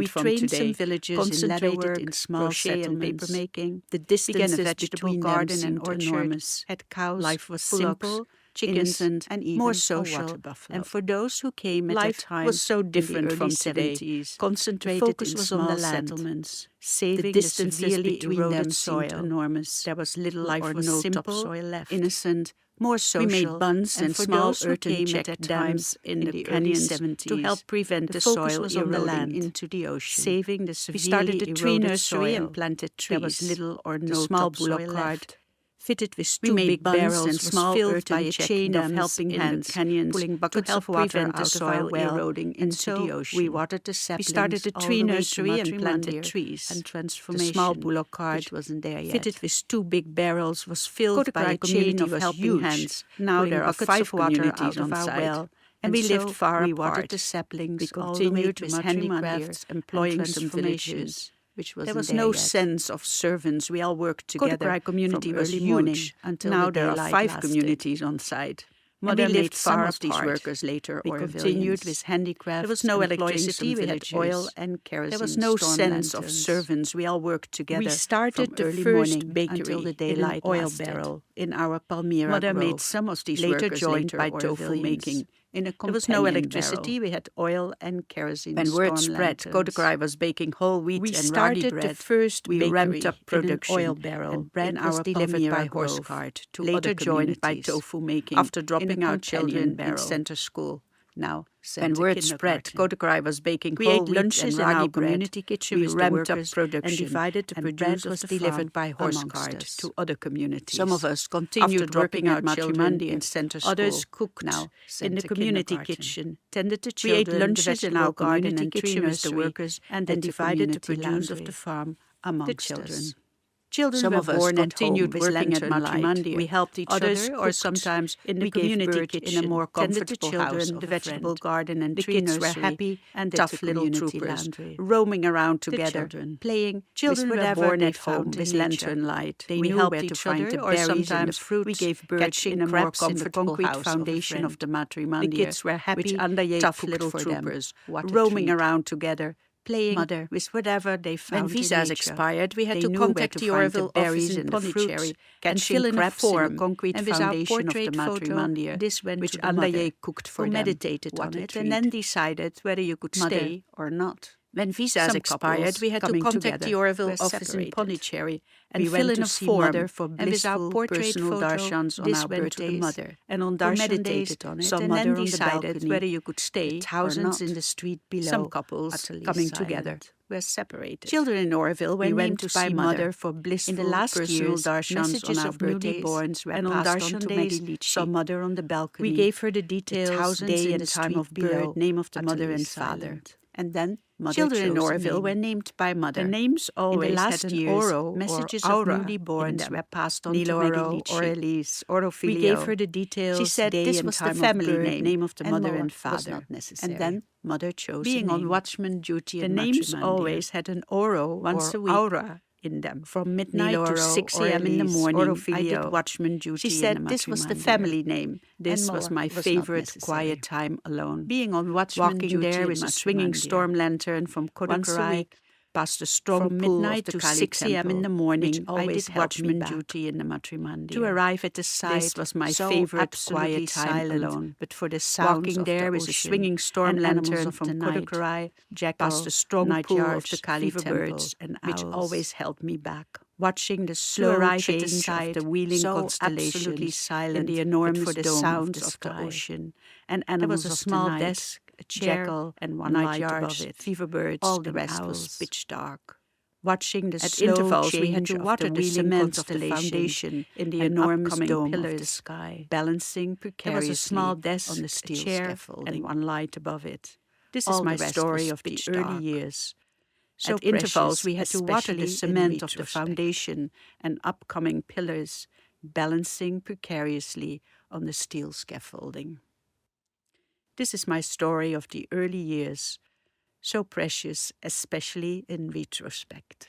we from trained today. some villagers in Concentrated leatherwork, in small crochet and settlements. paper making. The Began a distances vegetable between them garden and seemed orchard. enormous. Had cows, Life was bullocks, simple, chickens, innocent, and even more a social. water buffalo. And for those who came at Life that time, was so different in the from early today. 70s, Concentrated the focus in was small on the land, settlements. saving The the distances severely between eroded them seemed soil. enormous. There was little Life or was no simple, topsoil left. innocent, more We social. made bunds and for small those who earthen came check at dams in the early canyons 70s to help prevent the focus soil was on the eroding land, into the ocean. saving the We severely started a tree eroded nursery soil. and planted trees. There was little or The no small topsoil bullock cart, left. Fitted with We two made big bunds barrels and was small filled earthen by a check chain of dams helping in hands, the canyons pulling buckets to help of water prevent the out of soil our well, eroding and into so the ocean. we watered the saplings. We started a all tree the way to nursery and planted Matrimandir trees. and The transformation. small bullock cart, which wasn't there yet, fitted with two big barrels, was filled Kodak by a community chain of was helping huge. hands. Now pulling there are buckets 5 of water communities out of on our site. well, And we lived far we apart. watered the saplings We all the way continued to with Matrimandir handicrafts, employing some transformation, villagers. which wasn't There was there no yet. sense of servants. We all worked together. Kodak community from was early huge morning until now the there are daylight 5 lasted. communities on site. Mother we made lived some far of these apart. workers later. We Aurovillians. continued with handicrafts. There was no employing electricity. some We had oil villagers. and kerosene. There was no storm sense of lanterns. servants. We all worked together. We started from the early first morning bakery until the in daylight an oil lasted. barrel in our Palmyra Mother grove. made some of these later workers joined later by Auroville tofu making. in a There was no companion electricity. barrel. We had oil and kerosene. When word storm spread, lanterns. Kodak was baking whole wheat We and ragi started bread. the first We bakery ramped up production, in an oil barrel and bread in was our delivered Palmyra by horse grove, cart to later other joined by communities. tofu making After in dropping a our children companion in barrel. center school. Now, When word spread, Kodak was baking we whole ate wheat lunches and in our ragi bread. community kitchen We with the ramped up workers production, and divided the and produce bread was of the delivered farm by horse amongst cart us. to other communities. Some of us After continued dropping working our at children Matrimandir. in center school, Others cooked now in sent the to community kindergarten. kitchen, tended the We ate children, lunches the in our vegetable garden community and kitchen tree with the nursery, workers and and the divided the community produce of laundry the farm the amongst children. us. Children Some were of us born at continued home with working at lantern light. Matrimandir. We helped each Others other, or cooked sometimes in the we gave community birth kitchen, in a more tended the comfortable children, house the of a vegetable friend. garden and The tree kids were nursery, happy and did tough the little community troopers laundry. roaming around The together, children. playing. Children with were whatever born they at home found with in lantern nature. light. They We knew helped where to each find other, the or berries and the sometimes fruits. we gave birth Catching in a more crabs in the comfortable concrete house of a foundation of friend. the Matrimandir. The kids were happy, which Andaye tough cooked little for troopers, them, what a roaming treat. around together, playing Mother, with whatever they when found in visas nature. expired, we had They to knew where contact to the find the Auroville berries office in and the Pondicherry fruits, and catching fill in a crabs in the form, concrete and with our foundation of the portrait photo, Matrimandir, this went which to the mother, Andaye cooked for who them. meditated What on a it treat. and then decided whether you could Mother, stay or not. When visas Some expired, couples we had to coming contact together the Auroville were office in separated. Pondicherry and We fill went in to a see form, Mother for and with our blissful portrait personal photo, darshans on this our went birth to the days. mother. And on Who darshan meditated days, on it saw and Mother then on the decided balcony. whether you could stay The thousands or not. in the street below, Some couples utterly coming silent, together were separated. Children in Auroville were We went named to by see Mother for blissful in the last personal years. darshans on Messages our of newly birthdays, borns were and on passed on darshan to days Medici. saw Mother on the balcony. We gave her the the details, thousands day in and the time street of below, birth, name of the mother utterly and father. silent. And then Mother children in chose a Auroville name. were named by Mother. The names In always the last had an years, Oro messages or of Aura newly in borns them. were passed on to Niloro, Medici. Aurelis, Auroville. We gave her the details, She said day this and was the time family of birth, name of the and mother more and was father. not necessary. And then Mother chose being a on name. watchman duty The in names Matrimandir always had an Oro once or a week. Aura in them. From midnight to Niloro, 6 a.m. in the Aurelis, morning, I Auroville. did watchman duty She in said the this was the Matrimandir. family name. This And was more my was not favorite necessary. quiet time alone. Being on watchman Walking duty there in with a swinging Matrimandir. storm lantern from Once a Kodakurai, week, past the strong from pool midnight of the to Kali 6 a.m. in temple, the morning, which I always did helped me watchman back duty in the Matrimandir. to arrive at the site. This was my so favorite absolutely quiet time silent, alone. but for the sounds Walking of there the with a ocean swinging storm and animals lantern of from the night, Kodakurai, jackal, past the strong pool of nightjars, the Kali fever temple, birds, and which owls, always held me back. watching the To slow arrive at the change site, of the wheeling so constellations absolutely silent, in the but enormous for the dome sounds of the of the sky. ocean, and there animals was a of small the night, desk, a chair, jackal, and one night light above yards, it. fever birds, All the and rest owls. was pitch dark. Watching the At slow intervals, change we had to of water the the wheeling cement of the constellations foundation in the and enormous upcoming dome pillars of the sky, balancing There precariously was a small desk, on the a steel chair, scaffolding. and one light above it. This All is my the rest story was of the pitch early dark. years. So At intervals, precious, we had to water the especially in cement of the retrospect. foundation and upcoming pillars, balancing precariously on the steel scaffolding. This is my story of the early years, so precious, especially in retrospect.